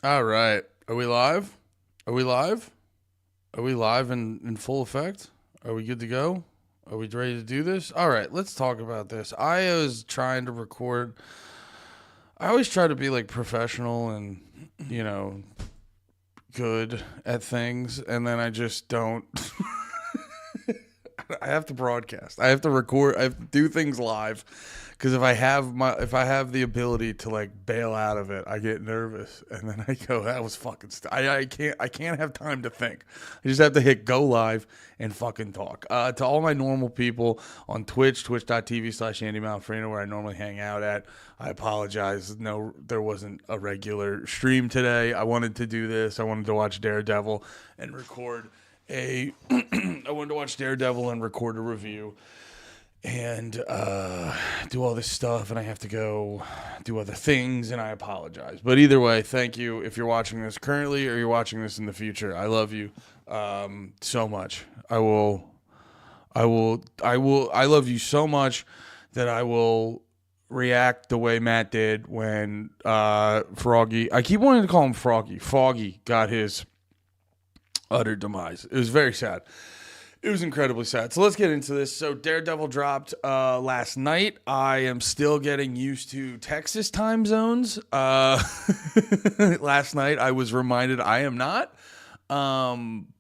All right. Are we live? Are we live? Are we live in full effect? Are we good to go? Are we ready to do this? All right, let's talk about this. I was trying to record. I always try to be like professional and, you know, good at things, and then I just don't. I have to broadcast. I have to record. I have to do things live because if I have the ability to like bail out of it, I get nervous and then I go, that was fucking. I can't have time to think. I just have to hit go live and fucking talk. To all my normal people on Twitch, twitch.tv/Andy Malfrino, where I normally hang out at. I apologize. No, there wasn't a regular stream today. I wanted to do this. I wanted to watch Daredevil and record a I wanted to watch Daredevil and record a review and do all this stuff, and I have to go do other things, and I apologize. But either way, thank you if you're watching this currently or you're watching this in the future. I love you so much. I love you so much that I will react the way Matt did when Froggy. I keep wanting to call him Froggy. Foggy got his utter demise. It was very sad. It was incredibly sad. So let's get into this. So Daredevil dropped last night. I am still getting used to Texas time zones. Last night I was reminded I am not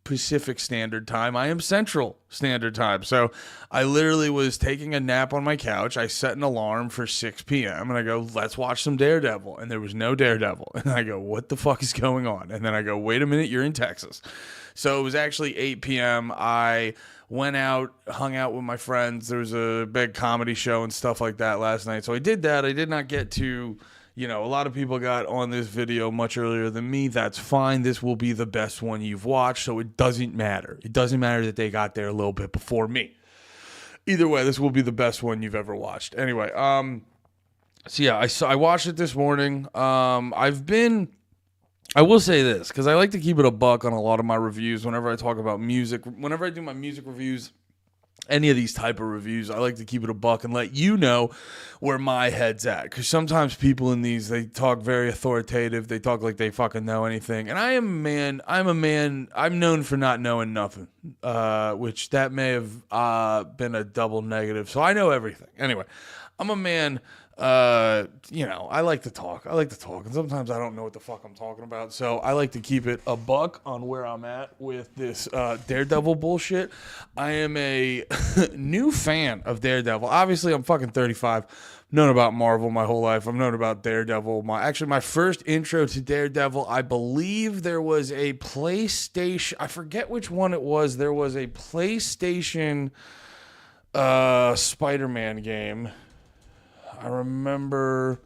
Pacific Standard Time. I am Central Standard Time. So I literally was taking a nap on my couch. I set an alarm for 6 p.m. and I go, let's watch some Daredevil. And there was no Daredevil. And I go, what the fuck is going on? And then I go, wait a minute, you're in Texas. So it was actually 8 p.m. I went out, hung out with my friends. There was a big comedy show and stuff like that last night. So I did that. I did not get to, a lot of people got on this video much earlier than me. That's fine. This will be the best one you've watched. So it doesn't matter. It doesn't matter that they got there a little bit before me. Either way, this will be the best one you've ever watched. Anyway, so yeah, I watched it this morning. I will say this, because I like to keep it a buck on a lot of my reviews whenever I talk about music. Whenever I do my music reviews, any of these type of reviews, I like to keep it a buck and let you know where my head's at. Because sometimes people in these, they talk very authoritative. They talk like they fucking know anything. And I'm known for not knowing nothing, which that may have been a double negative. So I know everything. Anyway, I'm a man. I like to talk. And sometimes I don't know what the fuck I'm talking about. So I like to keep it a buck on where I'm at with this Daredevil bullshit. I am a new fan of Daredevil. Obviously, I'm fucking 35. Known about Marvel my whole life. I've known about Daredevil. My first intro to Daredevil, I believe there was a PlayStation. I forget which one it was. There was a PlayStation Spider-Man game. I remember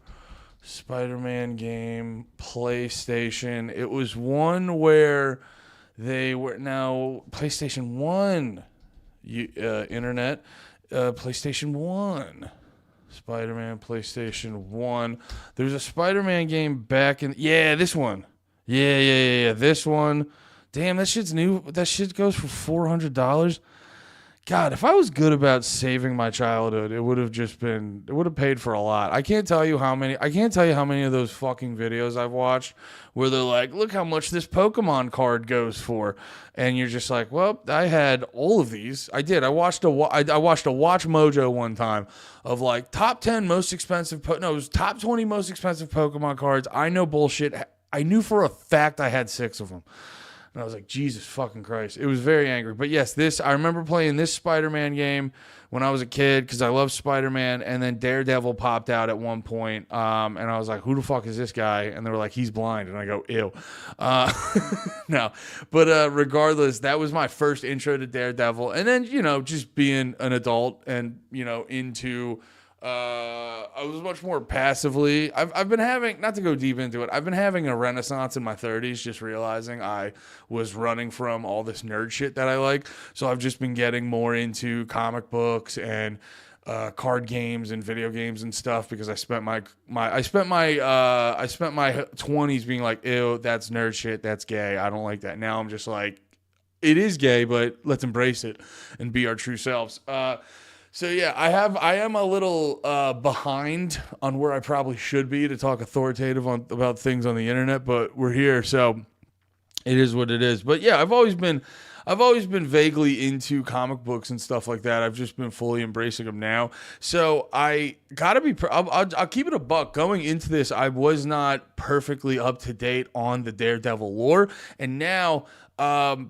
Spider-Man game, PlayStation. It was one where they were now PlayStation 1 internet, PlayStation 1. Spider-Man PlayStation 1. There's a Spider-Man game back in this one. Yeah. This one. Damn, that shit's new. That shit goes for $400. God, if I was good about saving my childhood, it would have paid for a lot. I can't tell you how many of those fucking videos I've watched where they're like, look how much this Pokemon card goes for. And you're just like, well, I had all of these. I did. I watched a Watch Mojo one time of like top 10 most expensive, it was top 20 most expensive Pokemon cards. I know bullshit. I knew for a fact I had 6 of them. And I was like, Jesus fucking Christ. It was very angry. But yes, I remember playing this Spider-Man game when I was a kid because I love Spider-Man. And then Daredevil popped out at one point. And I was like, who the fuck is this guy? And they were like, he's blind. And I go, ew. No. But regardless, that was my first intro to Daredevil. And then, just being an adult and, into... I was much more passively. I've been having, not to go deep into it, I've been having a renaissance in my 30s, just realizing I was running from all this nerd shit that I like. So I've just been getting more into comic books and card games and video games and stuff because I spent my 20s being like, ew, that's nerd shit, that's gay, I don't like that. Now I'm just like, it is gay, but let's embrace it and be our true selves. So yeah, I am a little behind on where I probably should be to talk authoritative about things on the internet, but we're here, so it is what it is. But yeah, I've always been vaguely into comic books and stuff like that. I've just been fully embracing them now. So I gotta be. I'll keep it a buck. Going into this, I was not perfectly up to date on the Daredevil lore, and now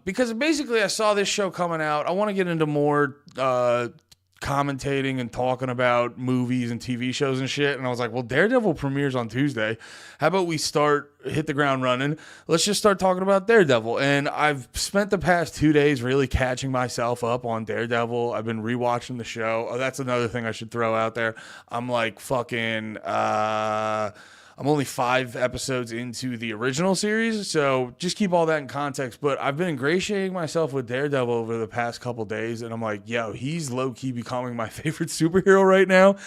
because basically I saw this show coming out, I want to get into more commentating and talking about movies and TV shows and shit. And I was like, well, Daredevil premieres on Tuesday. How about we hit the ground running? Let's just start talking about Daredevil. And I've spent the past 2 days really catching myself up on Daredevil. I've been rewatching the show. Oh, that's another thing I should throw out there. I'm like fucking, I'm only 5 episodes into the original series, so just keep all that in context. But I've been ingratiating myself with Daredevil over the past couple days, and I'm like, yo, he's low-key becoming my favorite superhero right now,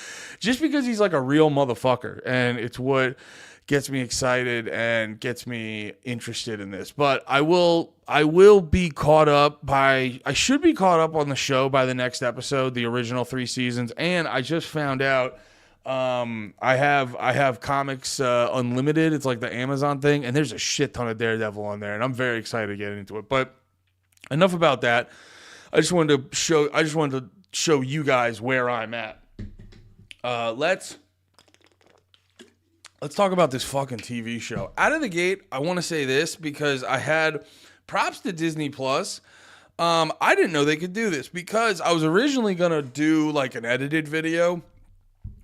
just because he's like a real motherfucker, and it's what gets me excited and gets me interested in this. But I will be caught up I should be caught up on the show by the next episode, the original 3 seasons, and I just found out I have Comics Unlimited. It's like the Amazon thing, and there's a shit ton of Daredevil on there, and I'm very excited to get into it. But enough about that. I just wanted to show you guys where I'm at. Let's talk about this fucking TV show. Out of the gate, I want to say this because I had props to Disney Plus. I didn't know they could do this because I was originally gonna do like an edited video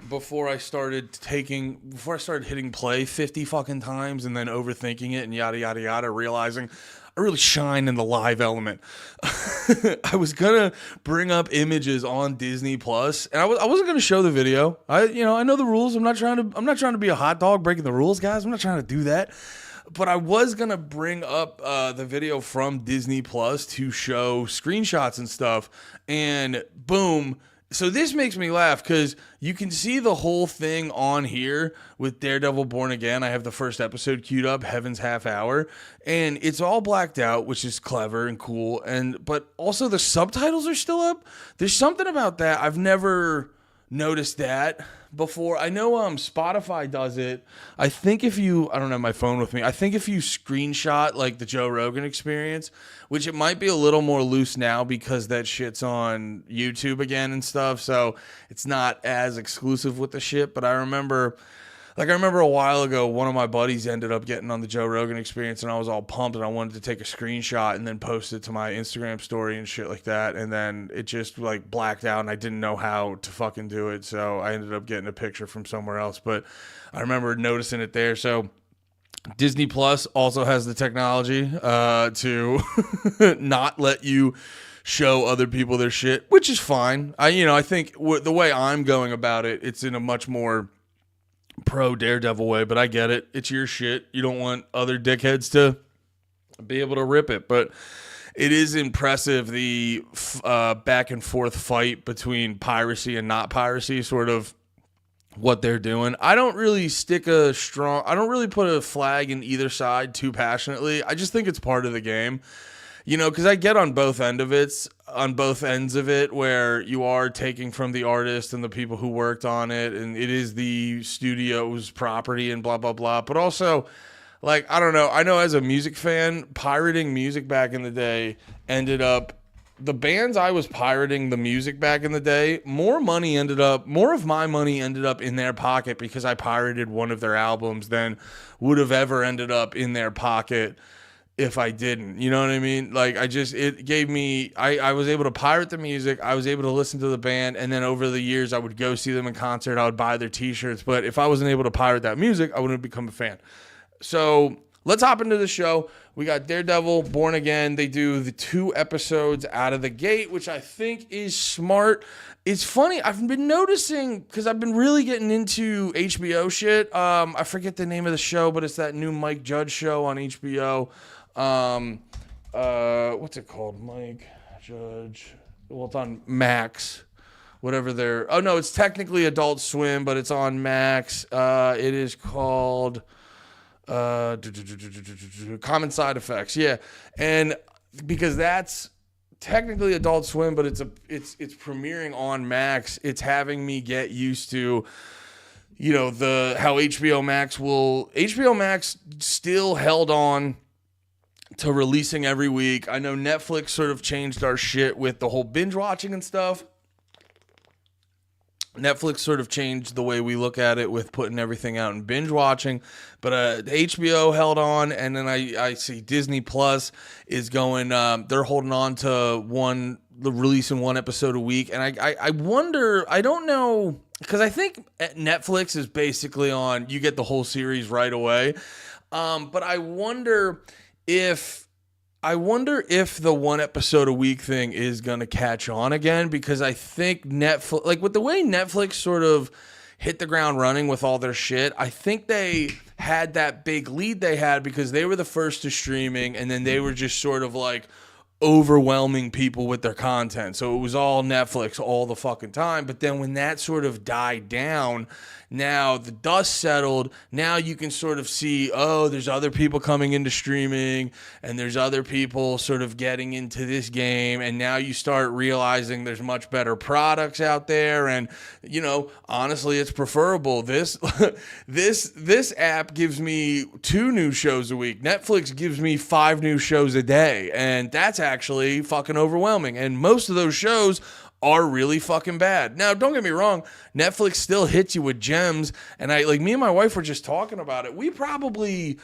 before I started hitting play 50 fucking times and then overthinking it and yada, yada, yada, realizing I really shine in the live element. I was going to bring up images on Disney Plus, and I wasn't going to show the video. I know the rules. I'm not trying to be a hot dog breaking the rules, guys. I'm not trying to do that. But I was going to bring up the video from Disney Plus to show screenshots and stuff, and boom. So this makes me laugh because you can see the whole thing on here with Daredevil Born Again. I have the first episode queued up, Heaven's Half Hour, and it's all blacked out, which is clever and cool. But also the subtitles are still up. There's something about that. I've never noticed that before. I know Spotify does it. I think I don't have my phone with me. I think if you screenshot like the Joe Rogan Experience, which it might be a little more loose now because that shit's on YouTube again and stuff, so it's not as exclusive with the shit. But I remember a while ago, one of my buddies ended up getting on the Joe Rogan Experience, and I was all pumped, and I wanted to take a screenshot and then post it to my Instagram story and shit like that, and then it just like blacked out, and I didn't know how to fucking do it, so I ended up getting a picture from somewhere else. But I remember noticing it there. So Disney Plus also has the technology to not let you show other people their shit, which is fine. I think the way I'm going about it, it's in a much more pro Daredevil way, but I get it. It's your shit. You don't want other dickheads to be able to rip it, but it is impressive, the back and forth fight between piracy and not piracy, sort of what they're doing. I don't really put a flag in either side too passionately. I just think it's part of the game. Because I get on both ends of it, where you are taking from the artist and the people who worked on it, and it is the studio's property and blah, blah, blah. But also, like, I don't know. I know as a music fan, pirating music back in the day the bands I was pirating the music back in the day, more of my money ended up in their pocket because I pirated one of their albums than would have ever ended up in their pocket if I didn't. You know what I mean? Like, it gave me, I was able to pirate the music, I was able to listen to the band, and then over the years I would go see them in concert, I would buy their t-shirts, but if I wasn't able to pirate that music, I wouldn't have become a fan. So let's hop into the show. We got Daredevil Born Again. They do the 2 episodes out of the gate, which I think is smart. It's funny, I've been noticing, because I've been really getting into HBO shit. I forget the name of the show, but it's that new Mike Judge show on HBO. What's it called? Mike Judge. Well, it's on Max. Whatever it's technically Adult Swim, but it's on Max. It is called Common Side Effects. Yeah. And because that's technically Adult Swim, but it's premiering on Max. It's having me get used to, how HBO Max still held on to releasing every week. I know Netflix sort of changed our shit with the whole binge watching and stuff. Netflix sort of changed the way we look at it with putting everything out and binge watching, but HBO held on, and then I see Disney Plus is going. They're holding on to releasing one episode a week, and I wonder. I don't know, because I think Netflix is basically on. You get the whole series right away, but I wonder if the one episode a week thing is going to catch on again, because I think Netflix, like with the way Netflix sort of hit the ground running with all their shit, I think they had that big lead they had because they were the first to streaming, and then they were just sort of like overwhelming people with their content. So it was all Netflix all the fucking time. But then when that sort of died down, now the dust settled. Now you can sort of see, there's other people coming into streaming, and there's other people sort of getting into this game. And now you start realizing there's much better products out there. And, honestly, it's preferable. This app gives me 2 new shows a week. Netflix gives me 5 new shows a day. And that's actually fucking overwhelming. And most of those shows are really fucking bad. Now, don't get me wrong, Netflix still hits you with gems, and me and my wife were just talking about it. We probably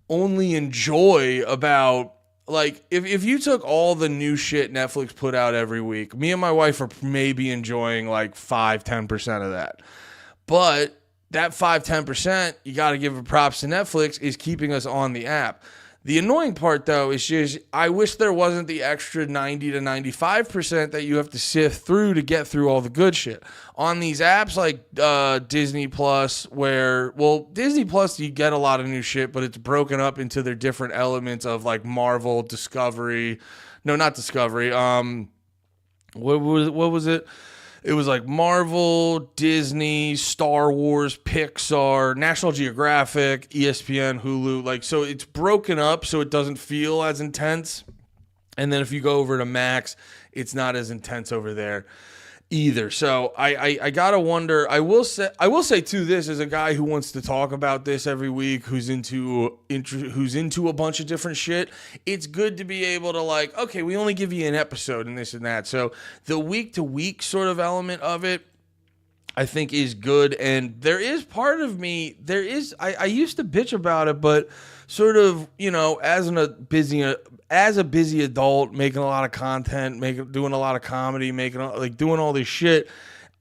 only enjoy about, if you took all the new shit Netflix put out every week, me and my wife are maybe enjoying 5-10% of that. But that 5-10%, you got to give it props to Netflix, is keeping us on the app. The annoying part, though, is just I wish there wasn't the extra 90 to 95% that you have to sift through to get through all the good shit. On these apps like Disney Plus, Disney Plus, you get a lot of new shit, but it's broken up into their different elements of Marvel, Discovery. No, not Discovery. What was it? It was Marvel, Disney, Star Wars, Pixar, National Geographic, ESPN, Hulu. So it's broken up so it doesn't feel as intense. And then if you go over to Max, it's not as intense over there either. So I gotta wonder. I will say too, this as a guy who wants to talk about this every week, who's into a bunch of different shit. It's good to be able to okay, we only give you an episode and this and that. So the week to week sort of element of it, I think, is good. And there is part of me, I used to bitch about it, but sort of, as a busy adult, making a lot of content, doing a lot of comedy, doing all this shit,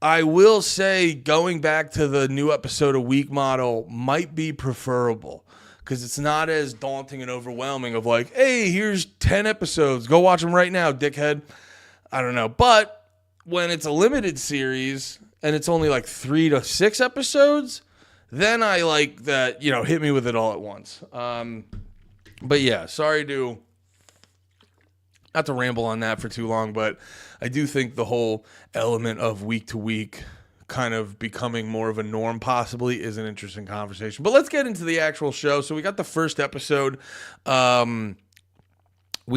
I will say going back to the new episode a week model might be preferable, because it's not as daunting and overwhelming of hey, here's 10 episodes, go watch them right now, dickhead. I don't know. But when it's a limited series and it's only 3 to 6 episodes, then I like that, hit me with it all at once. But yeah, sorry not to ramble on that for too long, but I do think the whole element of week to week kind of becoming more of a norm possibly is an interesting conversation. But let's get into the actual show. So we got the first episode. We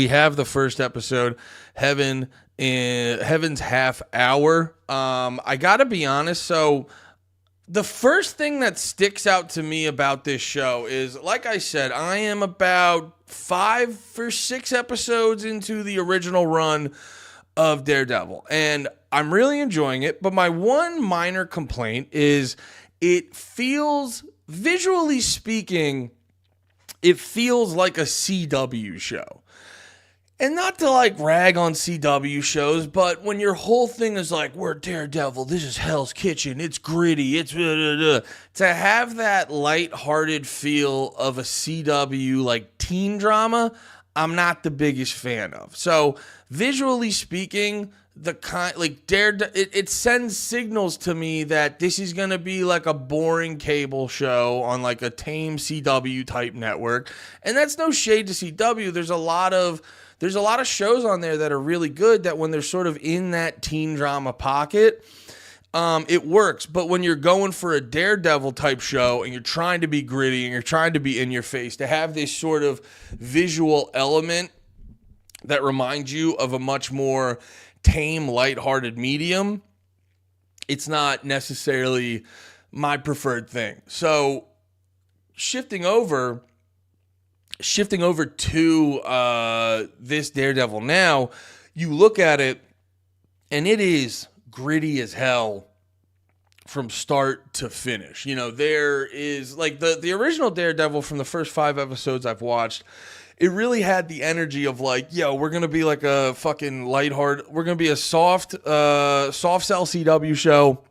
have the first episode, Heaven's Half Hour. I gotta be honest, so the first thing that sticks out to me about this show is, like I said, I am about 5 or 6 episodes into the original run of Daredevil, and I'm really enjoying it. But my one minor complaint is it feels, visually speaking, it feels like a CW show. And not to rag on CW shows, but when your whole thing is we're Daredevil, this is Hell's Kitchen, it's gritty, it's to have that lighthearted feel of a CW teen drama, I'm not the biggest fan of. So visually speaking, the kind it sends signals to me that this is gonna be a boring cable show on a tame CW type network, and that's no shade to CW. There's a lot of shows on there that are really good, that when they're sort of in that teen drama pocket, it works. But when you're going for a Daredevil type show and you're trying to be gritty and you're trying to be in your face, to have this sort of visual element that reminds you of a much more tame, lighthearted medium, it's not necessarily my preferred thing. So shifting over to this Daredevil now, you look at it and it is gritty as hell from start to finish. You know, there is like the original Daredevil from the first 5 episodes I've watched. It really had the energy of like, yo, we're gonna be like a fucking lighthearted, we're gonna be a soft cell CW show.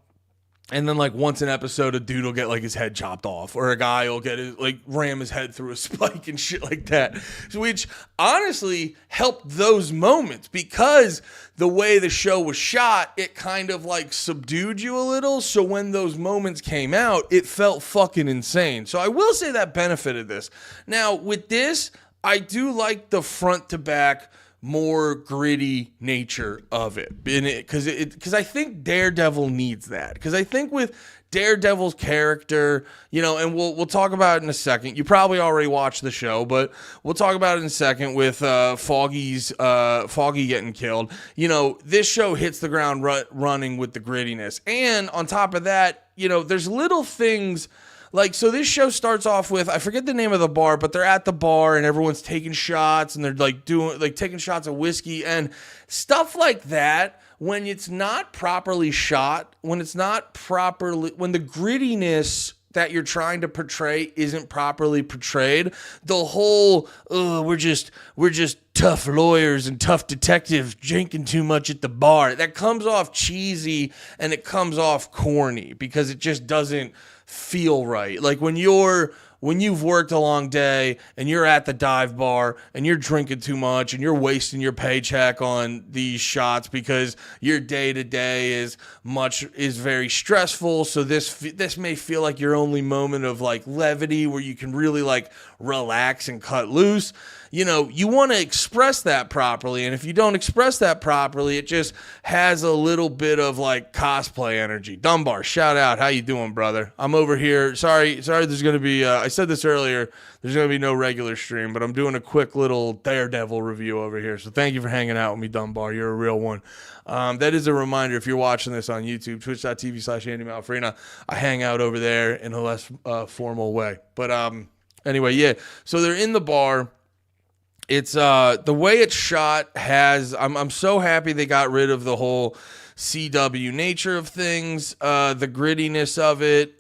And then, like, once an episode, a dude will get, like, his head chopped off. Or a guy will get, ram his head through a spike and shit like that. Which, honestly, helped those moments. Because the way the show was shot, it kind of, like, subdued you a little. So when those moments came out, it felt fucking insane. So I will say that benefited this. Now, with this, I do like the front-to-back, more gritty nature of it, because I think Daredevil needs that. Because I think with Daredevil's character, you know, and we'll talk about it in a second. You probably already watched the show, but we'll talk about it in a second with Foggy getting killed. You know, this show hits the ground running with the grittiness, and on top of that, you know, there's little things. Like, so this show starts off with, I forget the name of the bar, but they're at the bar and everyone's taking shots and they're taking shots of whiskey and stuff like that. When it's not properly shot, when the grittiness that you're trying to portray isn't properly portrayed, the whole, we're just tough lawyers and tough detectives drinking too much at the bar, that comes off cheesy and it comes off corny because it just doesn't feel right. Like when you've worked a long day and you're at the dive bar and you're drinking too much and you're wasting your paycheck on these shots because your day to day is very stressful. So this may feel like your only moment of like levity where you can really like relax and cut loose. You know, you want to express that properly. And if you don't express that properly, it just has a little bit of like cosplay energy. Dunbar, shout out. How you doing, brother? I'm over here. Sorry, there's going to be, I said this earlier, there's going to be no regular stream, but I'm doing a quick little Daredevil review over here. So thank you for hanging out with me, Dunbar. You're a real one. That is a reminder, if you're watching this on YouTube, twitch.tv/AndyMalfrina, I hang out over there in a less formal way. But anyway, yeah. So they're in the bar. It's the way it's shot I'm so happy they got rid of the whole CW nature of things. The grittiness of it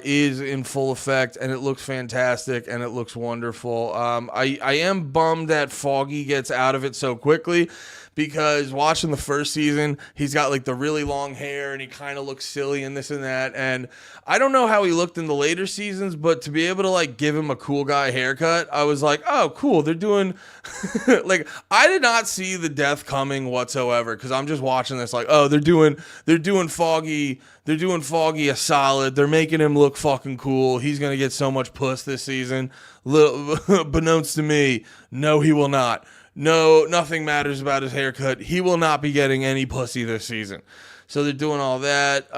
is in full effect, and it looks fantastic, and it looks wonderful. I am bummed that Foggy gets out of it so quickly, because watching the first season, he's got like the really long hair and he kind of looks silly and this and that. And I don't know how he looked in the later seasons, but to be able to like give him a cool guy haircut, I was like, oh, cool. They're doing like, I did not see the death coming whatsoever, because I'm just watching this like, oh, they're doing Foggy a solid. They're making him look fucking cool. He's going to get so much puss this season. Beknownst to me, no, he will not. No, nothing matters about his haircut. He will not be getting any pussy this season. So they're doing all that.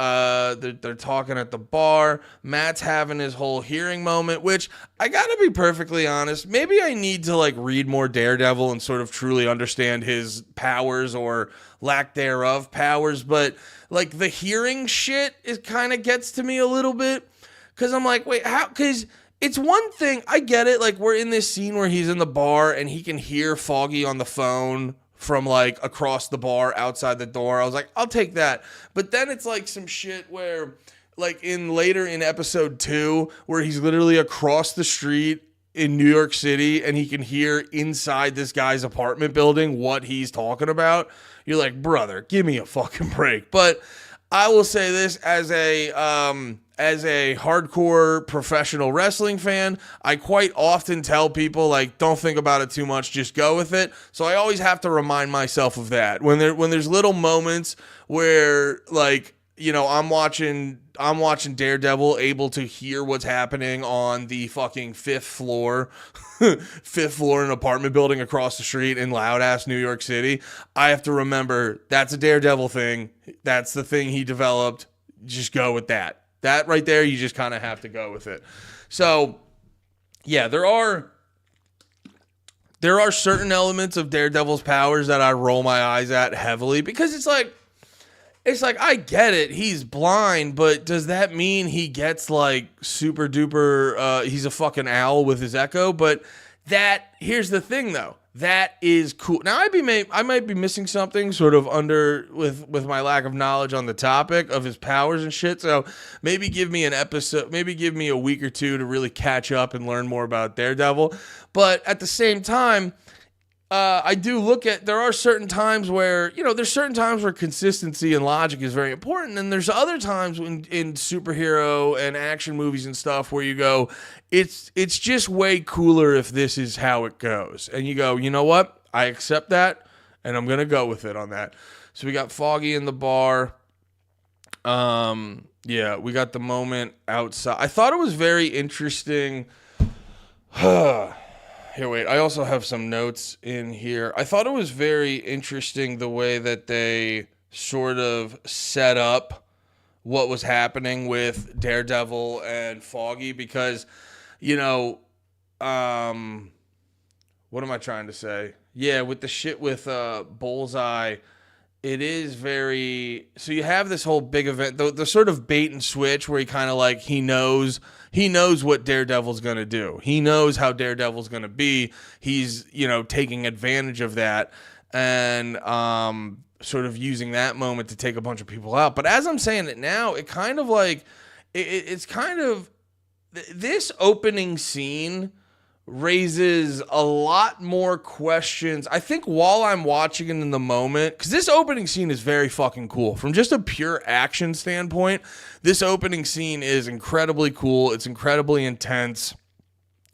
They're talking at the bar. Matt's having his whole hearing moment, which I gotta be perfectly honest. Maybe I need to like read more Daredevil and sort of truly understand his powers or lack thereof powers. But like the hearing shit, it kind of gets to me a little bit, because I'm like, wait, how? Because it's one thing, I get it, like we're in this scene where he's in the bar and he can hear Foggy on the phone from like across the bar outside the door. I was like, I'll take that. But then it's like some shit where like later in episode 2 where he's literally across the street in New York City and he can hear inside this guy's apartment building what he's talking about. You're like, brother, give me a fucking break. But I will say this, as a hardcore professional wrestling fan, I quite often tell people, like, don't think about it too much, just go with it. So I always have to remind myself of that. When there's little moments where, like, you know, I'm watching Daredevil, able to hear what's happening on the fucking fifth floor in an apartment building across the street in loud ass New York City. I have to remember that's a Daredevil thing. That's the thing he developed. Just go with that. That right there, you just kind of have to go with it. So, yeah, there are there are certain elements of Daredevil's powers that I roll my eyes at heavily because it's like I get it, he's blind, but does that mean he gets like super duper he's a fucking owl with his echo? But here's the thing though. That is cool. Now I might be missing something sort of under with my lack of knowledge on the topic of his powers and shit. So maybe give me a week or two to really catch up and learn more about Daredevil. But at the same time, I do there are certain times where, there's certain times where consistency and logic is very important. And there's other times in superhero and action movies and stuff where you go, it's just way cooler if this is how it goes. And you go, you know what? I accept that and I'm going to go with it on that. So we got Foggy in the bar. Yeah, we got the moment outside. I thought it was very interesting. Here, wait, I also have some notes in here. I thought it was very interesting the way that they sort of set up what was happening with Daredevil and Foggy because, what am I trying to say? Yeah, with the shit with Bullseye, it is very... So you have this whole big event, the sort of bait and switch where he kind of like, he knows what Daredevil's going to do. He knows how Daredevil's going to be. He's, taking advantage of that and sort of using that moment to take a bunch of people out. But as I'm saying it now, it kind of like, it's kind of, this opening scene raises a lot more questions. I think while I'm watching it in the moment, because this opening scene is very fucking cool. From just a pure action standpoint, this opening scene is incredibly cool. It's incredibly intense.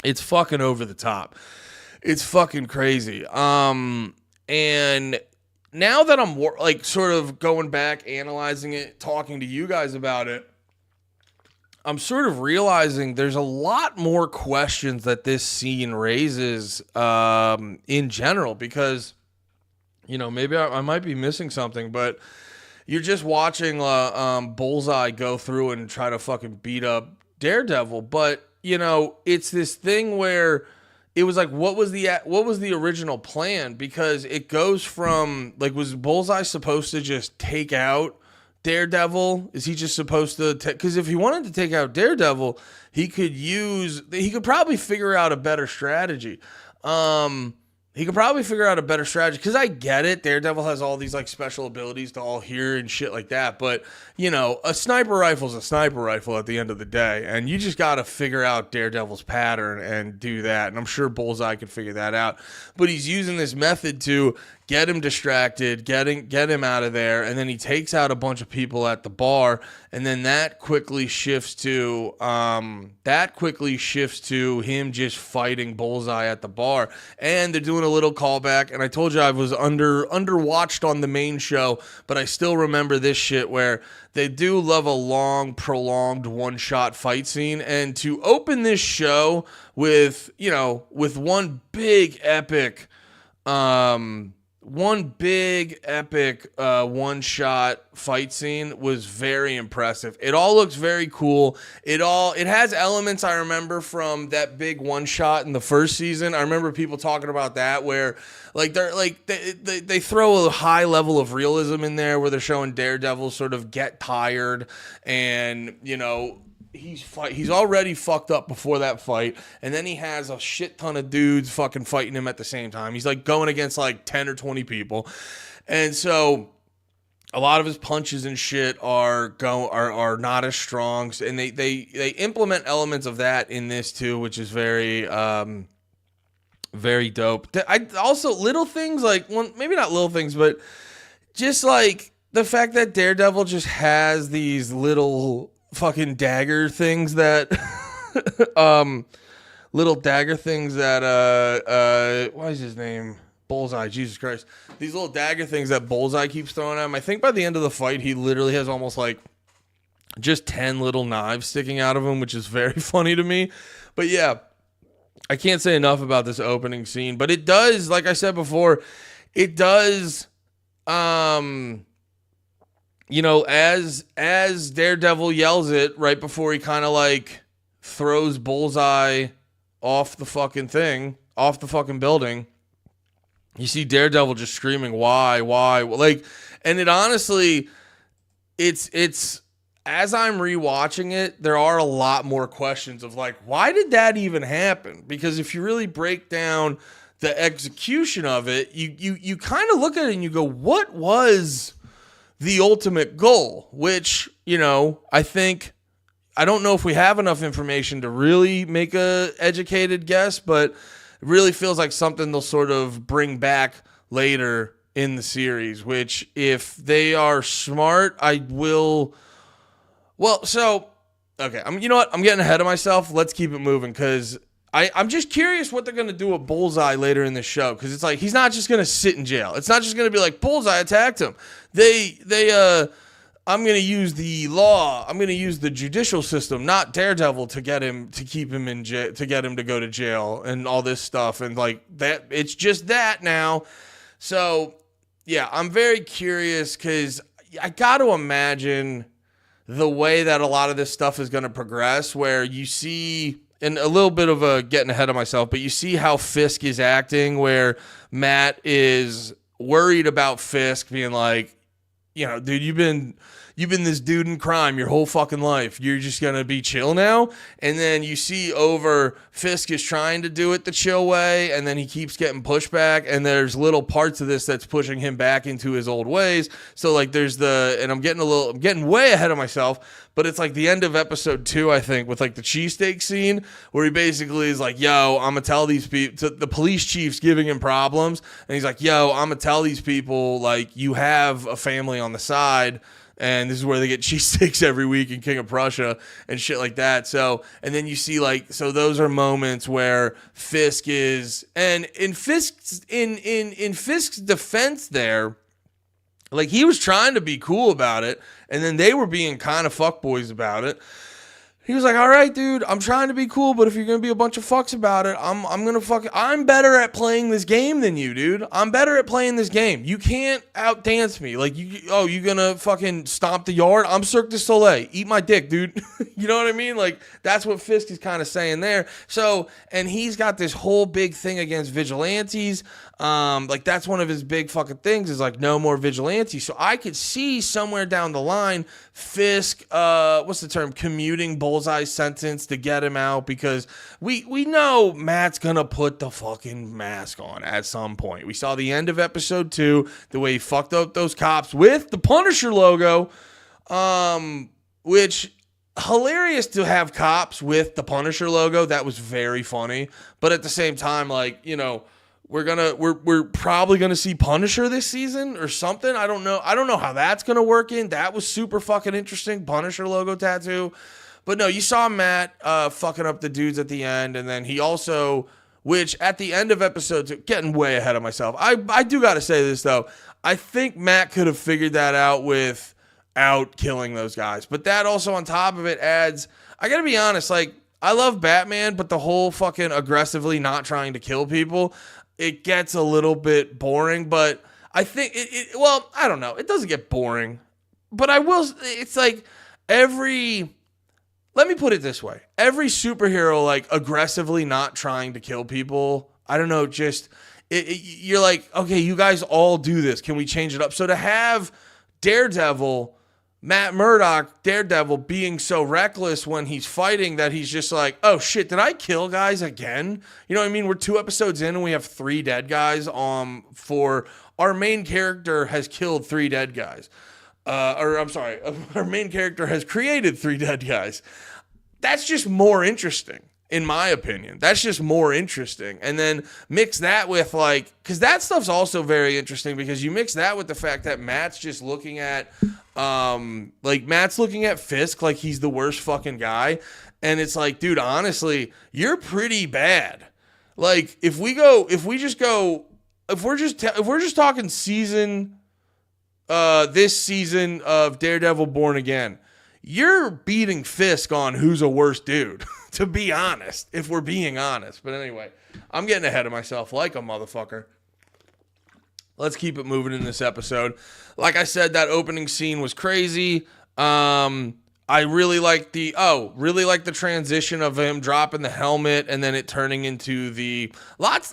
It's fucking over the top. It's fucking crazy. And now that I'm like sort of going back, analyzing it, talking to you guys about it, I'm sort of realizing there's a lot more questions that this scene raises in general because, maybe I might be missing something, but you're just watching Bullseye go through and try to fucking beat up Daredevil. But, it's this thing where it was like, what was the original plan? Because it goes from, like, was Bullseye supposed to just take out Daredevil? Is he just supposed to because if he wanted to take out Daredevil, he could probably figure out a better strategy. Because I get it. Daredevil has all these like special abilities to all hear and shit like that. But, a sniper rifle is a sniper rifle at the end of the day. And you just got to figure out Daredevil's pattern and do that. And I'm sure Bullseye could figure that out. But he's using this method to get him distracted, get him out of there. And then he takes out a bunch of people at the bar. And then that quickly shifts to him just fighting Bullseye at the bar. And they're doing a little callback. And I told you I was underwatched on the main show, but I still remember this shit where they do love a long, prolonged one-shot fight scene. And to open this show with one big epic one-shot fight scene was very impressive. It all looks very cool. It has elements I remember from that big one-shot in the first season. I remember people talking about that where like they throw a high level of realism in there where they're showing Daredevil sort of get tired and he's already fucked up before that fight, and then he has a shit ton of dudes fucking fighting him at the same time. He's like going against like 10 or 20 people, and so a lot of his punches and shit are not as strong, and they implement elements of that in this too, which is very very dope. I also little things like maybe not little things, but just like the fact that Daredevil just has these little fucking dagger things that why is his name Bullseye? Jesus Christ. These little dagger things that Bullseye keeps throwing at him. I think by the end of the fight he literally has almost like just 10 little knives sticking out of him, which is very funny to me. But yeah, I can't say enough about this opening scene, but it does, like I said before, it does as Daredevil yells it right before he kind of throws Bullseye off the fucking building, You see Daredevil just screaming, why? Like, and it honestly, it's as I'm rewatching it, there are a lot more questions of like, why did that even happen? Because if you really break down the execution of it, you kind of look at it and you go, what was the ultimate goal? Which, I think, I don't know if we have enough information to really make a educated guess, but it really feels like something they'll sort of bring back later in the series, which if they are smart, I will. Well, so, okay, you know what? I'm getting ahead of myself. Let's keep it moving because I'm just curious what they're going to do with Bullseye later in the show, because it's like he's not just going to sit in jail. It's not just going to be like Bullseye attacked him. I'm going to use the law. I'm going to use the judicial system, not Daredevil, to get him, to keep him in jail, to get him to go to jail and all this stuff. And like that, it's just that now. So yeah, I'm very curious because I got to imagine the way that a lot of this stuff is going to progress, where you see, and a little bit of a getting ahead of myself, but you see how Fisk is acting, where Matt is worried about Fisk being like, dude, you've been this dude in crime your whole fucking life. You're just going to be chill now? And then you see over Fisk is trying to do it the chill way, and then he keeps getting pushed back, and there's little parts of this that's pushing him back into his old ways. So like there's and I'm getting way ahead of myself, but it's like the end of episode 2, I think, with like the cheesesteak scene where he basically is like, yo, I'm going to tell these people, the police chief's giving him problems. And he's like, yo, I'm going to tell these people, like, you have a family on the side, and this is where they get cheesesteaks every week in King of Prussia and shit like that. So, and then you see like, so those are moments where Fisk is, and in Fisk's defense there, like he was trying to be cool about it, and then they were being kind of fuckboys about it. He was like, all right, dude, I'm trying to be cool, but if you're going to be a bunch of fucks about it, I'm better at playing this game than you, dude. I'm better at playing this game. You can't outdance me. Like, you going to fucking stomp the yard? I'm Cirque du Soleil. Eat my dick, dude. You know what I mean? Like, that's what Fisk is kind of saying there. So, and he's got this whole big thing against vigilantes. Like that's one of his big fucking things is like no more vigilantes. So I could see somewhere down the line Fisk, what's the term? Commuting Bullseye's sentence to get him out, because we know Matt's gonna put the fucking mask on at some point. We saw the end of episode 2, the way he fucked up those cops with the Punisher logo, which hilarious to have cops with the Punisher logo. That was very funny. But at the same time, like, we're probably gonna see Punisher this season or something. I don't know how that's gonna work in. That was super fucking interesting. Punisher logo tattoo. But no, you saw Matt fucking up the dudes at the end, and then he also, which at the end of episode 2, getting way ahead of myself. I do gotta say this though. I think Matt could have figured that out without killing those guys. But that also on top of it adds, I gotta be honest, like, I love Batman, but the whole fucking aggressively not trying to kill people, it gets a little bit boring. But I think well, I don't know. It doesn't get boring. But it's like let me put it this way. Every superhero, like, aggressively not trying to kill people, I don't know, just, you're like, okay, you guys all do this. Can we change it up? So to have Daredevil, Matt Murdock, Daredevil, being so reckless when he's fighting that he's just like, oh shit, did I kill guys again? You know what I mean? We're 2 episodes in and we have 3 dead guys. For our main character has killed 3 dead guys. Our main character has created 3 dead guys. That's just more interesting, in my opinion. That's just more interesting. And then mix that with, like, because that stuff's also very interesting, because you mix that with the fact that Matt's just looking at, Matt's looking at Fisk like he's the worst fucking guy. And it's like, dude, honestly, you're pretty bad. Like, if we're just talking season, this season of Daredevil Born Again, you're beating Fisk on who's a worse dude, to be honest, if we're being honest. But anyway, I'm getting ahead of myself like a motherfucker. Let's keep it moving in this episode. Like I said, that opening scene was crazy. I I really like the transition of him dropping the helmet and then it turning into the lot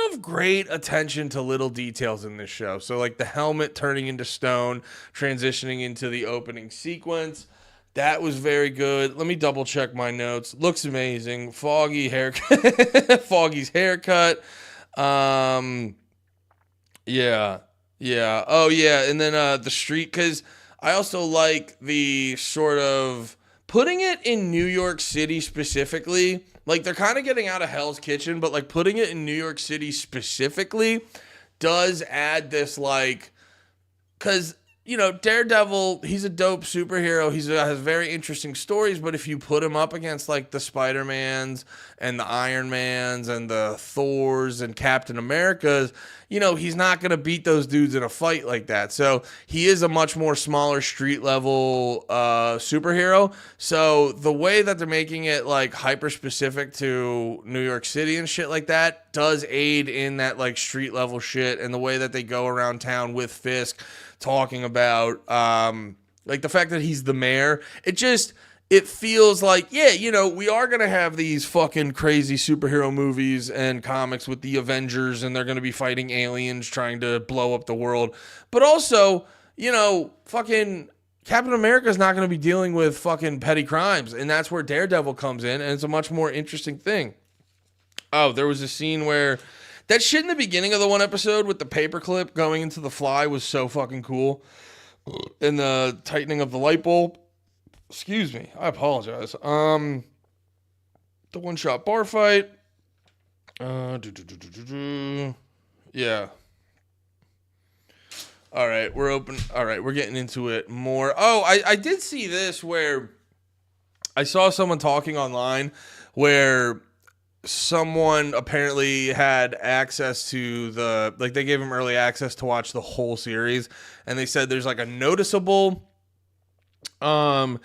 of great attention to little details in this show. So like the helmet turning into stone, transitioning into the opening sequence. That was very good. Let me double check my notes. Looks amazing. Foggy haircut. Foggy's haircut. Yeah. Yeah. Oh yeah. And then the street, because I also like the sort of putting it in New York City specifically. Like they're kind of getting out of Hell's Kitchen, but like putting it in New York City specifically does add this like, because you know, Daredevil, he's a dope superhero. He has very interesting stories, but if you put him up against like the Spider-Mans and the Iron Mans and the Thors and Captain Americas, you know, he's not going to beat those dudes in a fight like that. So he is a much more smaller street level superhero. So the way that they're making it like hyper specific to New York City and shit like that does aid in that like street level shit, and the way that they go around town with Fisk talking about like the fact that he's the mayor. It feels like, yeah, you know, we are going to have these fucking crazy superhero movies and comics with the Avengers, and they're going to be fighting aliens trying to blow up the world. But also, you know, fucking Captain America is not going to be dealing with fucking petty crimes, and that's where Daredevil comes in, and it's a much more interesting thing. Oh, there was a scene where that shit in the beginning of the one episode with the paperclip going into the fly was so fucking cool. And the tightening of the light bulb. Excuse me. I apologize. The one-shot bar fight. Yeah. All right, we're open. All right, we're getting into it more. Oh, I did see this where I saw someone talking online where someone apparently had access to they gave him early access to watch the whole series, and they said there's like a noticeable the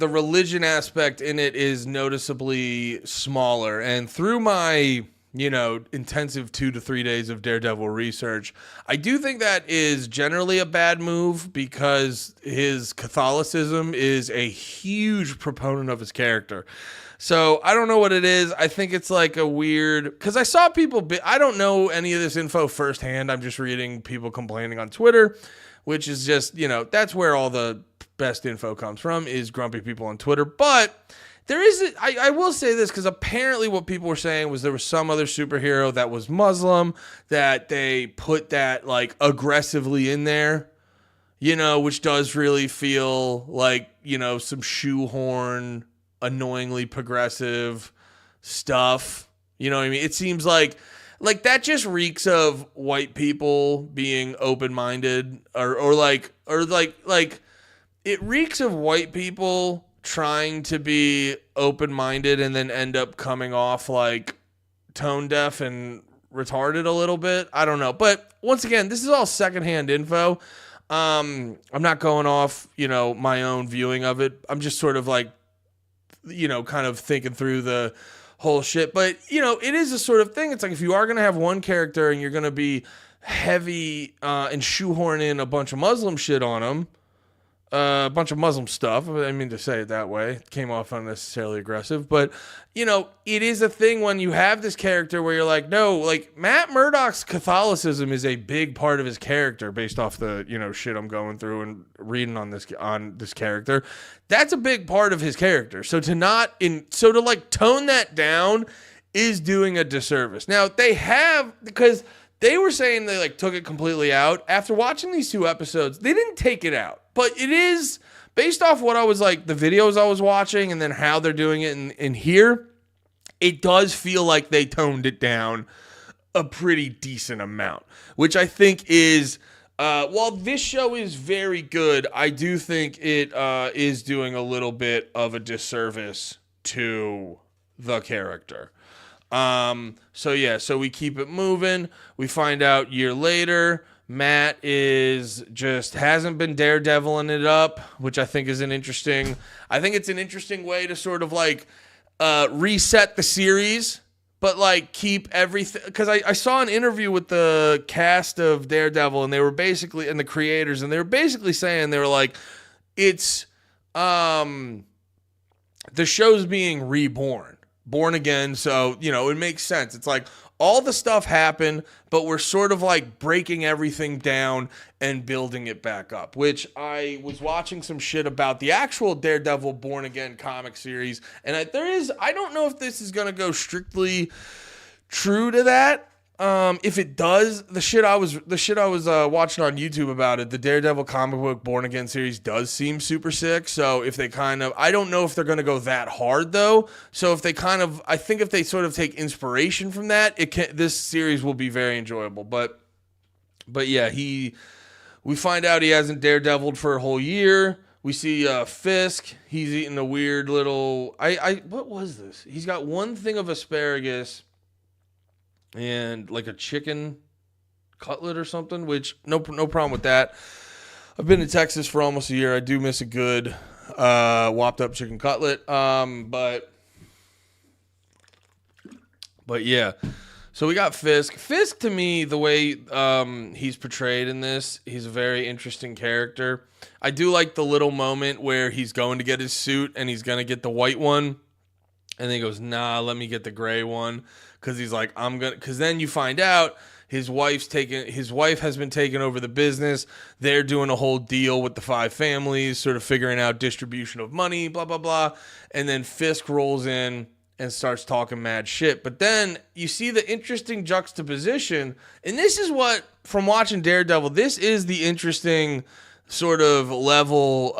religion aspect in it is noticeably smaller. And through my, you know, intensive 2 to 3 days of Daredevil research, I do think that is generally a bad move, because his Catholicism is a huge proponent of his character. So I don't know what it is. I think it's like a weird, because I saw people, I don't know any of this info firsthand. I'm just reading people complaining on Twitter, which is just, you know, that's where all the best info comes from, is grumpy people on Twitter. But there is, I will say this, because apparently what people were saying was there was some other superhero that was Muslim that they put that like aggressively in there, you know, which does really feel like, you know, some shoehorn, annoyingly progressive stuff. You know what I mean? It seems like that just reeks of white people being open-minded, or like it reeks of white people trying to be open-minded and then end up coming off like tone deaf and retarded a little bit. I don't know. But once again, this is all secondhand info. I'm not going off, you know, my own viewing of it. I'm just sort of like, you know, kind of thinking through the whole shit. But, you know, it is a sort of thing. It's like if you are going to have one character and you're going to be heavy and shoehorn in a bunch of Muslim shit on them, a bunch of Muslim stuff. I didn't mean to say it that way. It came off unnecessarily aggressive. But, you know, it is a thing when you have this character where you're like, no, like Matt Murdock's Catholicism is a big part of his character based off the, you know, shit I'm going through and reading on this character. That's a big part of his character. So to like tone that down is doing a disservice. Now because they were saying they like took it completely out. After watching these 2 episodes, they didn't take it out. But it is, based off what I was like, the videos I was watching and then how they're doing it in here, it does feel like they toned it down a pretty decent amount. Which I think is, while this show is very good, I do think it is doing a little bit of a disservice to the character. So we keep it moving. We find out year later, Matt hasn't been Daredeviling it up, which I think is I think it's an interesting way to sort of like, reset the series, but like keep everything. Because I saw an interview with the cast of Daredevil, and they were basically, and the creators, and they were basically saying, they were like, it's the show's being reborn, born again. So, it makes sense. It's like all the stuff happened, but we're sort of like breaking everything down and building it back up, which I was watching some shit about the actual Daredevil Born Again comic series. And I don't know if this is going to go strictly true to that. If it does, the shit I was watching on YouTube about it, the Daredevil comic book Born Again series does seem super sick. So if they I don't know if they're going to go that hard though. So if they I think if they sort of take inspiration from that, this series will be very enjoyable. But yeah, we find out he hasn't Daredeviled for a whole year. We see Fisk. He's eating a weird little. What was this? He's got one thing of asparagus and like a chicken cutlet or something, which no problem with that. I've been to Texas for almost a year. I do miss a good whopped up chicken cutlet. But yeah. So we got Fisk. Fisk, to me, the way he's portrayed in this, he's a very interesting character. I do like the little moment where he's going to get his suit and he's going to get the white one. And then he goes, nah, let me get the gray one. Because he's like, because then you find out his wife has been taking over the business. They're doing a whole deal with the 5 families, sort of figuring out distribution of money, blah, blah, blah. And then Fisk rolls in and starts talking mad shit. But then you see the interesting juxtaposition. And this is what, from watching Daredevil, this is the interesting sort of level.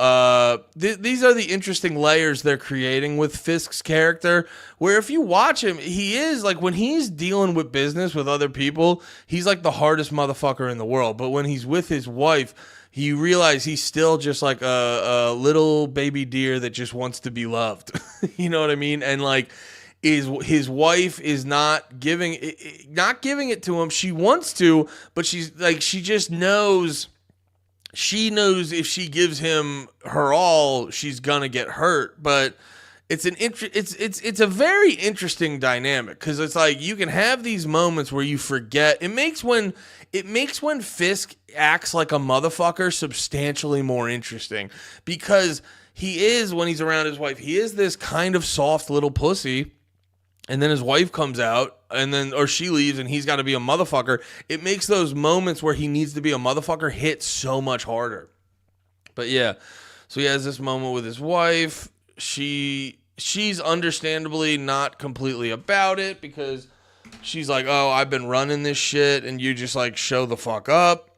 These are the interesting layers they're creating with Fisk's character, where if you watch him, he is like, when he's dealing with business with other people, he's like the hardest motherfucker in the world. But when he's with his wife, you realize he's still just like a little baby deer that just wants to be loved. You know what I mean? And like, his wife is not giving it to him. She wants to, but she's like, she knows if she gives him her all, she's gonna get hurt. But it's a very interesting dynamic, because it's like you can have these moments where you forget. It makes when Fisk acts like a motherfucker substantially more interesting, because he is, when he's around his wife, he is this kind of soft little pussy. And then his wife comes out, or she leaves, and he's got to be a motherfucker. It makes those moments where he needs to be a motherfucker hit so much harder. But yeah, so he has this moment with his wife. She's understandably not completely about it, because she's like, oh, I've been running this shit, and you just like show the fuck up.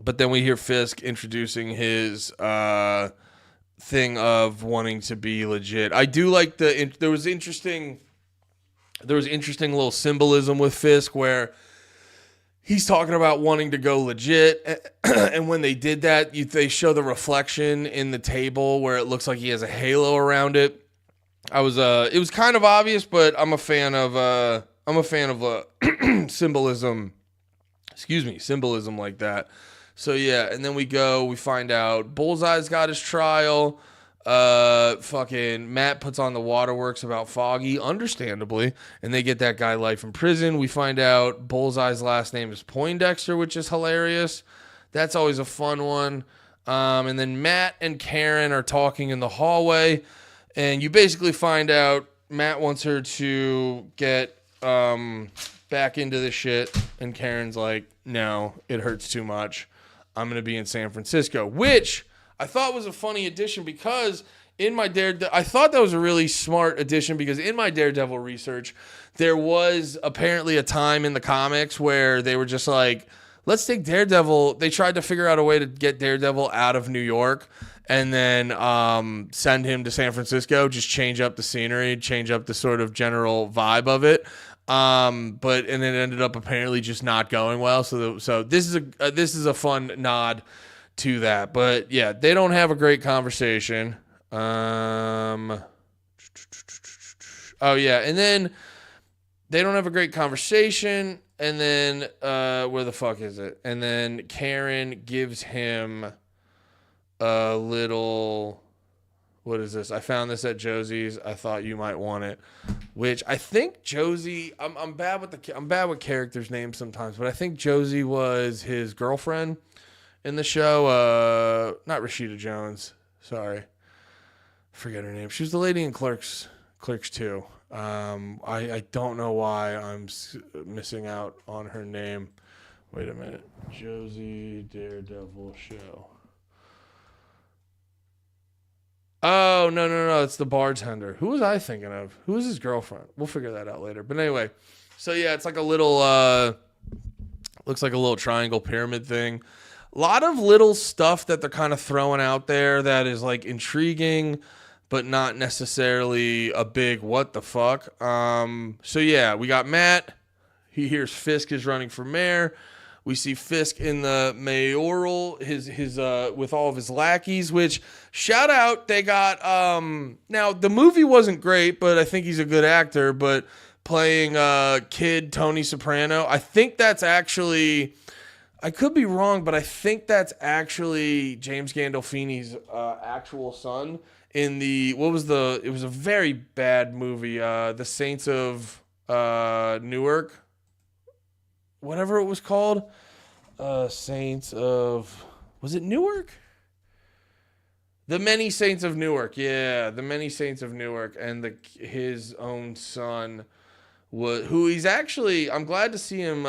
But then we hear Fisk introducing his thing of wanting to be legit. I do like there was interesting little symbolism with Fisk where he's talking about wanting to go legit. And when they did that, they show the reflection in the table where it looks like he has a halo around it. It was kind of obvious, but I'm a fan of symbolism. Symbolism like that. So yeah, and then we find out Bullseye's got his trial. Fucking Matt puts on the waterworks about Foggy, understandably, and they get that guy life in prison. We find out Bullseye's last name is Poindexter, which is hilarious. That's always a fun one. And then Matt and Karen are talking in the hallway, and you basically find out Matt wants her to get back into this shit, and Karen's like, no, it hurts too much. I'm going to be in San Francisco, which I thought was a funny addition, because I thought that was a really smart addition, because in my Daredevil research, there was apparently a time in the comics where they were just like, let's take Daredevil. They tried to figure out a way to get Daredevil out of New York and then send him to San Francisco, just change up the scenery, change up the sort of general vibe of it. But it ended up apparently just not going well. So this is a fun nod to that. But yeah, they don't have a great conversation. Oh yeah, and then they don't have a great conversation, and then where the fuck is it? And then Karen gives him a little, what is this? I found this at Josie's. I thought you might want it. Which I think Josie, I'm bad with characters' names sometimes, but I think Josie was his girlfriend in the show. Not Rashida Jones. Sorry. forget her name. She was the lady in Clerks 2. I don't know why I'm missing out on her name. Wait a minute. Josie Daredevil show. Oh, no. It's the bartender. Who was I thinking of? Who was his girlfriend? We'll figure that out later. But anyway, so yeah, it's like a little, looks like a little triangle pyramid thing. A lot of little stuff that they're kind of throwing out there that is like intriguing, but not necessarily a big what the fuck. So yeah, we got Matt. He hears Fisk is running for mayor. We see Fisk in the mayoral, his with all of his lackeys, which, shout out, they got, now the movie wasn't great, but I think he's a good actor, but playing kid Tony Soprano, I think that's actually, I could be wrong, but I think that's actually James Gandolfini's actual son in the, it was a very bad movie, The Saints of Newark. Whatever it was called, Saints of, was it Newark? The Many Saints of Newark, yeah, The Many Saints of Newark, and his own son, who he's actually, I'm glad to see him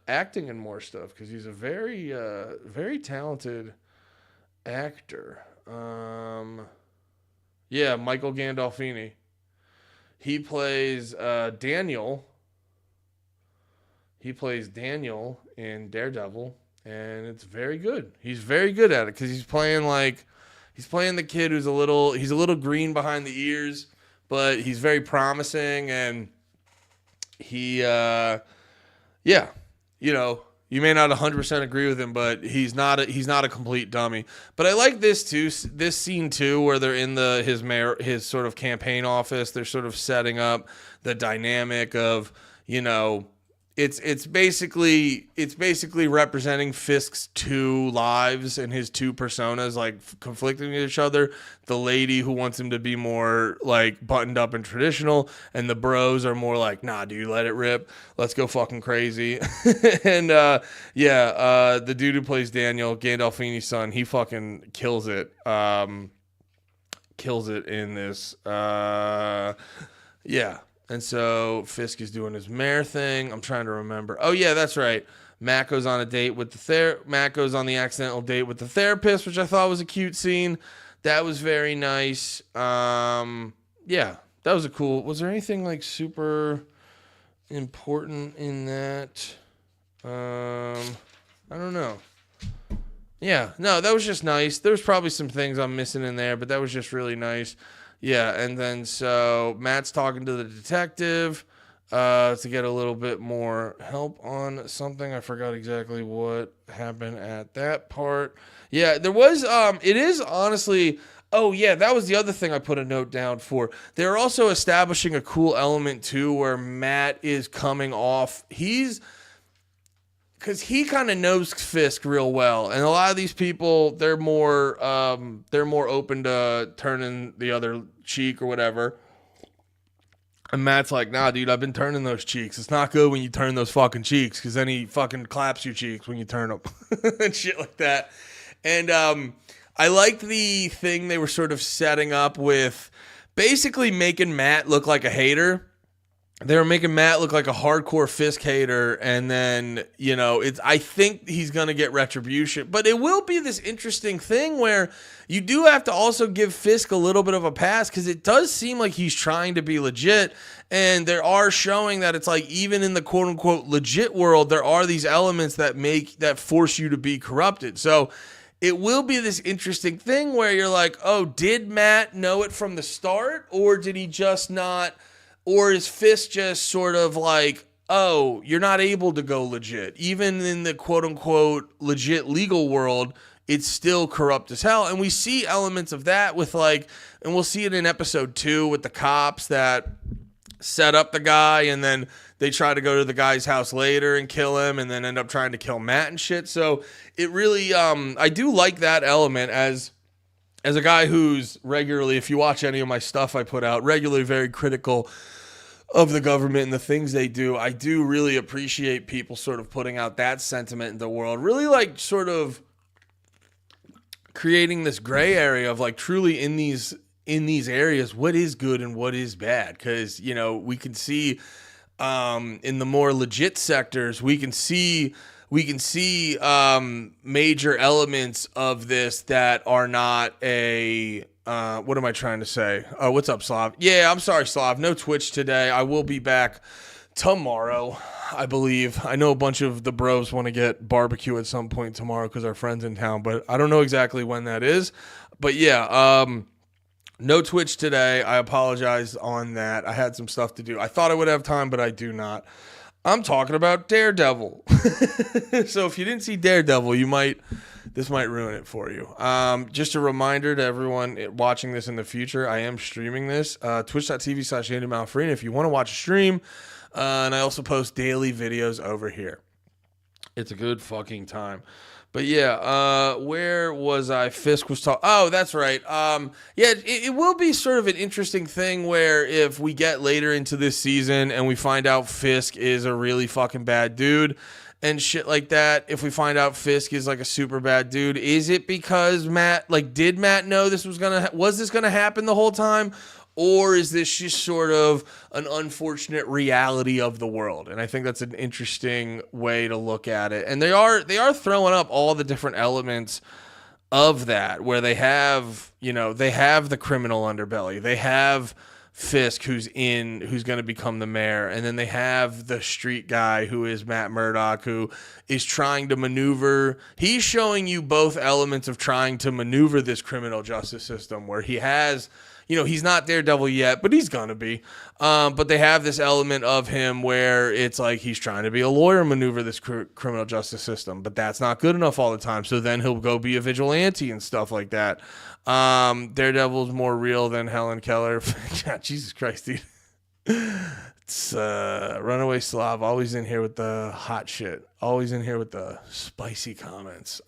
acting in more stuff, because he's a very, very talented actor. Yeah, Michael Gandolfini. He plays Daniel. He plays Daniel in Daredevil, and it's very good. He's very good at it because he's playing the kid he's a little green behind the ears, but he's very promising, and he, yeah, you may not 100% agree with him, but he's not a complete dummy. But I like this scene too, where they're in his sort of campaign office. They're sort of setting up the dynamic of, It's basically representing Fisk's two lives and his two personas like conflicting with each other. The lady who wants him to be more like buttoned up and traditional, and the bros are more like, nah, dude, let it rip. Let's go fucking crazy. And the dude who plays Daniel, Gandolfini's son, he fucking kills it. Kills it in this. Yeah. And so Fisk is doing his mayor thing. I'm trying to remember. Oh yeah, that's right. Matt goes on a date with Matt goes on the accidental date with the therapist, which I thought was a cute scene. That was very nice. Yeah, that was a cool. Was there anything like super important in that? I don't know. Yeah, no, that was just nice. There was probably some things I'm missing in there, but that was just really nice. Yeah, and then so Matt's talking to the detective to get a little bit more help on something. I forgot exactly what happened at that part. Yeah, there was, it is honestly, oh yeah, that was the other thing I put a note down for. They're also establishing a cool element too where Matt is coming off, because he kind of knows Fisk real well, and a lot of these people, they're more open to turning the other cheek or whatever. And Matt's like, nah, dude, I've been turning those cheeks. It's not good when you turn those fucking cheeks, because then he fucking claps your cheeks when you turn them and shit like that. And I liked the thing they were sort of setting up with basically making Matt look like a hater. They were making Matt look like a hardcore Fisk hater, and then, I think he's going to get retribution. But it will be this interesting thing where you do have to also give Fisk a little bit of a pass, because it does seem like he's trying to be legit, and there are showing that it's like even in the quote-unquote legit world, there are these elements that force you to be corrupted. So it will be this interesting thing where you're like, oh, did Matt know it from the start, or did he just not... Or is Fisk just sort of like, oh, you're not able to go legit. Even in the quote-unquote legit legal world, it's still corrupt as hell. And we see elements of that with and we'll see it in episode 2 with the cops that set up the guy, and then they try to go to the guy's house later and kill him, and then end up trying to kill Matt and shit. So it really, I do like that element as a guy who's regularly, if you watch any of my stuff I put out, regularly very critical of the government and the things they do. I do really appreciate people sort of putting out that sentiment in the world, really sort of creating this gray area of truly in these in these areas what is good and what is bad, because we can see in the more legit sectors we can see major elements of this that are not a what am I trying to say? Oh, what's up, Slav? Yeah, I'm sorry, Slav. No Twitch today. I will be back tomorrow, I believe. I know a bunch of the bros want to get barbecue at some point tomorrow because our friend's in town, but I don't know exactly when that is. But yeah, no Twitch today. I apologize on that. I had some stuff to do. I thought I would have time, but I do not. I'm talking about Daredevil. So if you didn't see Daredevil, this might ruin it for you. Just a reminder to everyone watching this in the future, I am streaming this. Twitch.tv/AndyMalfarina if you want to watch a stream. And I also post daily videos over here. It's a good fucking time. But yeah, where was I? Fisk was talking. Oh, that's right. Yeah, it will be sort of an interesting thing where if we get later into this season and we find out Fisk is a really fucking bad dude and shit like that, if we find out Fisk is like a super bad dude, is it because did Matt know this was this gonna happen the whole time? Or is this just sort of an unfortunate reality of the world? And I think that's an interesting way to look at it. And they are throwing up all the different elements of that, where they have the criminal underbelly. They have Fisk, who's going to become the mayor. And then they have the street guy who is Matt Murdock, who is trying to maneuver. He's showing you both elements of trying to maneuver this criminal justice system, where he has... he's not Daredevil yet, but he's going to be. But they have this element of him where it's like he's trying to be a lawyer, maneuver this criminal justice system, but that's not good enough all the time. So then he'll go be a vigilante and stuff like that. Daredevil's more real than Helen Keller. God, Jesus Christ, dude. It's Runaway Slav, always in here with the hot shit. Always in here with the spicy comments.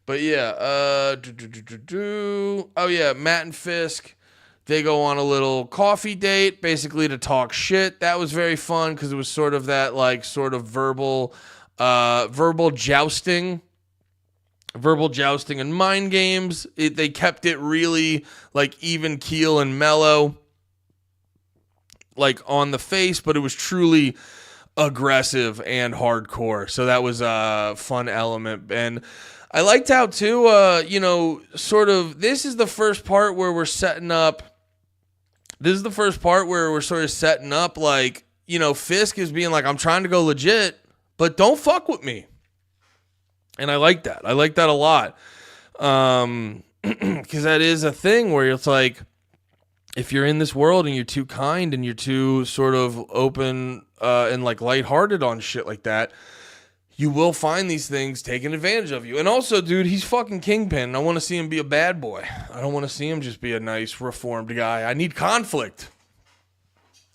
But yeah, oh yeah, Matt and Fisk, they go on a little coffee date, basically to talk shit. That was very fun because it was sort of that verbal jousting and mind games. They kept it really even keel and mellow, on the face, but it was truly aggressive and hardcore. So that was a fun element. And I liked how, too, this is the first part where we're setting up. This is the first part where we're sort of setting up, Fisk is being like, I'm trying to go legit, but don't fuck with me. And I like that. I like that a lot. Because that is a thing where it's like, if you're in this world and you're too kind and you're too sort of open and lighthearted on shit like that, you will find these things taking advantage of you. And also, dude, he's fucking Kingpin. I want to see him be a bad boy. I don't want to see him just be a nice, reformed guy. I need conflict.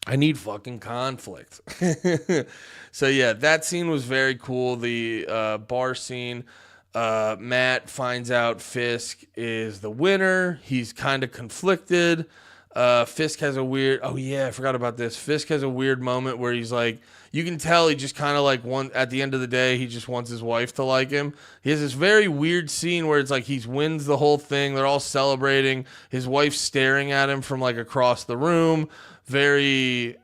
I need fucking conflict. So, yeah, that scene was very cool. The bar scene. Matt finds out Fisk is the winner. He's kind of conflicted. Fisk has a weird... Oh, yeah, I forgot about this. Fisk has a weird moment where he's like... You can tell he just kind of at the end of the day, he just wants his wife to like him. He has this very weird scene where it's like he wins the whole thing. They're all celebrating. His wife's staring at him from across the room. Very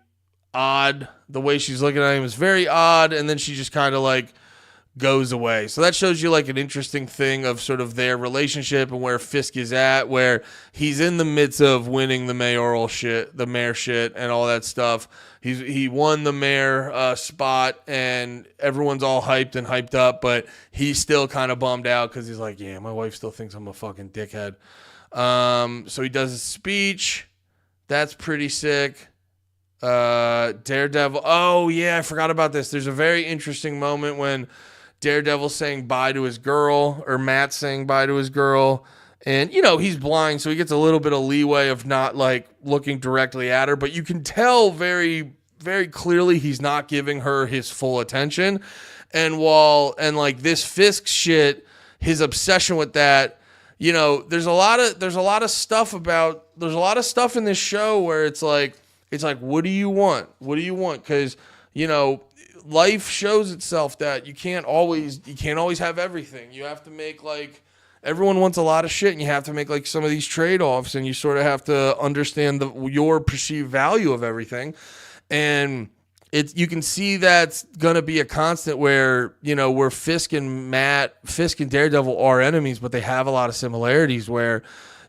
odd. The way she's looking at him is very odd. And then she just kind of goes away. So that shows you an interesting thing of sort of their relationship and where Fisk is at, where he's in the midst of winning the mayor shit and all that stuff. He won the mayor spot and everyone's all hyped up, but he's still kind of bummed out because he's like, yeah, my wife still thinks I'm a fucking dickhead. So he does his speech. That's pretty sick. Daredevil. Oh yeah, I forgot about this. There's a very interesting moment when Daredevil's saying bye to his girl, or Matt's saying bye to his girl. And, he's blind, so he gets a little bit of leeway of not, looking directly at her. But you can tell very, very clearly he's not giving her his full attention. And this Fisk shit, his obsession with that, there's a lot of stuff in this show where it's like, what do you want? What do you want? Because, life shows itself that you can't always have everything. You have to make everyone wants a lot of shit, and you have to make like some of these trade-offs, and you sort of have to understand your perceived value of everything. And you can see that's gonna be a constant where, you know, where Fisk and Daredevil are enemies, but they have a lot of similarities where,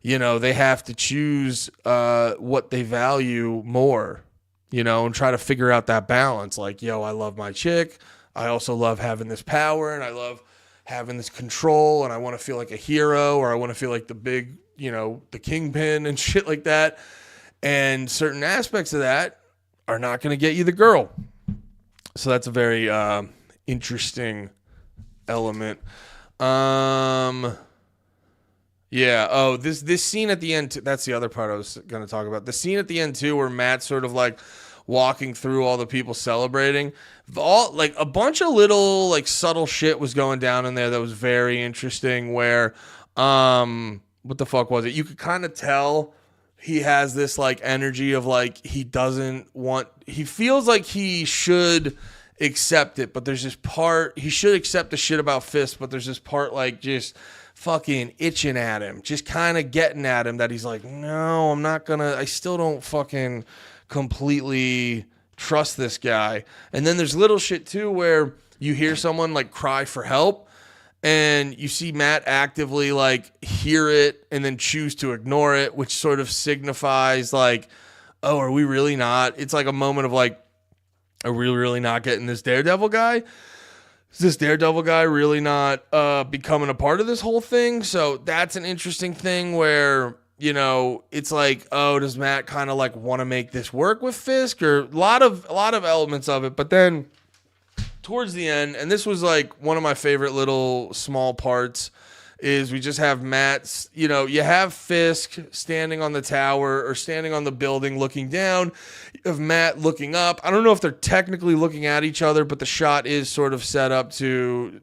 you know, they have to choose what they value more, you know, and try to figure out that balance. Like, yo, I love my chick. I also love having this power, and I love having this control, and I want to feel like a hero, or I want to feel like the big, you know, the kingpin and shit like that. And certain aspects of that are not going to get you the girl. So that's a very interesting element. Yeah. Oh, this scene at the end, that's the other part I was going to talk about. The scene at the end too, where Matt's sort of like walking through all the people celebrating. All like a bunch of little like subtle shit was going down in there that was very interesting. Where, what the fuck was it? You could kind of tell he has this like energy of like he feels like he should accept it, but there's this part he should accept the shit about Fisk, but there's this part like just fucking itching at him, just kind of getting at him, that he's like, no, I still don't fucking completely trust this guy. And then there's little shit too where you hear someone like cry for help, and you see Matt actively like hear it and then choose to ignore it, which sort of signifies like, oh, are we really not? It's like a moment of like, are we really not getting this Daredevil guy? Is this Daredevil guy really not becoming a part of this whole thing? So that's an interesting thing where, you know, it's like, oh, does Matt kind of like want to make this work with Fisk? Or a lot of elements of it. But then towards the end, and this was like one of my favorite little small parts, is we just have Matt's, you know, you have Fisk standing on the tower or standing on the building looking down, of Matt looking up. I don't know if they're technically looking at each other, but the shot is sort of set up to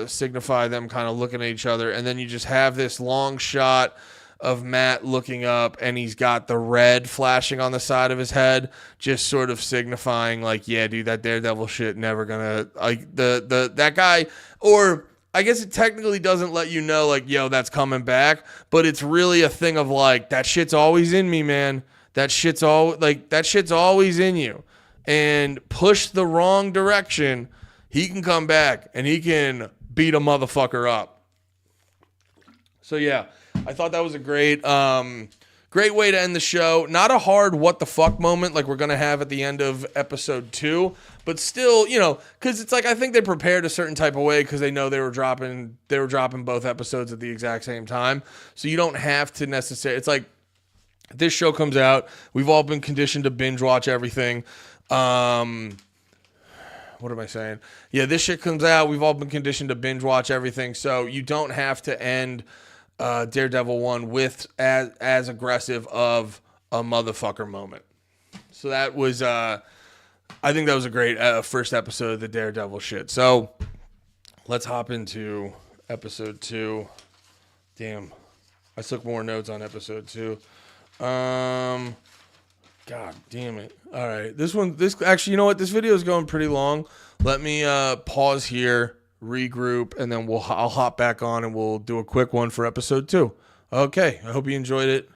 signify them kind of looking at each other. And then you just have this long shot of Matt looking up, and he's got the red flashing on the side of his head, just sort of signifying like, yeah, dude, that Daredevil shit never gonna, like, that guy, or I guess it technically doesn't let you know like, yo, that's coming back, but it's really a thing of like, that shit's always in me, man. That shit's always in you, and push the wrong direction, he can come back and he can beat a motherfucker up. So yeah, I thought that was a great way to end the show. Not a hard what the fuck moment like we're going to have at the end of episode 2, but still, you know, because it's like I think they prepared a certain type of way because they know they were dropping both episodes at the exact same time. So you don't have to necessarily, it's like this show comes out, we've all been conditioned to binge watch everything. What am I saying? Yeah, this shit comes out, we've all been conditioned to binge watch everything. So you don't have to end Daredevil 1 with as aggressive of a motherfucker moment. So that was I think that was a great first episode of the Daredevil shit. So let's hop into episode 2. Damn, I took more notes on episode 2. God damn it. All right, this actually, you know what, this video is going pretty long. Let me pause here, regroup, and then I'll hop back on and we'll do a quick one for episode 2. Okay, I hope you enjoyed it.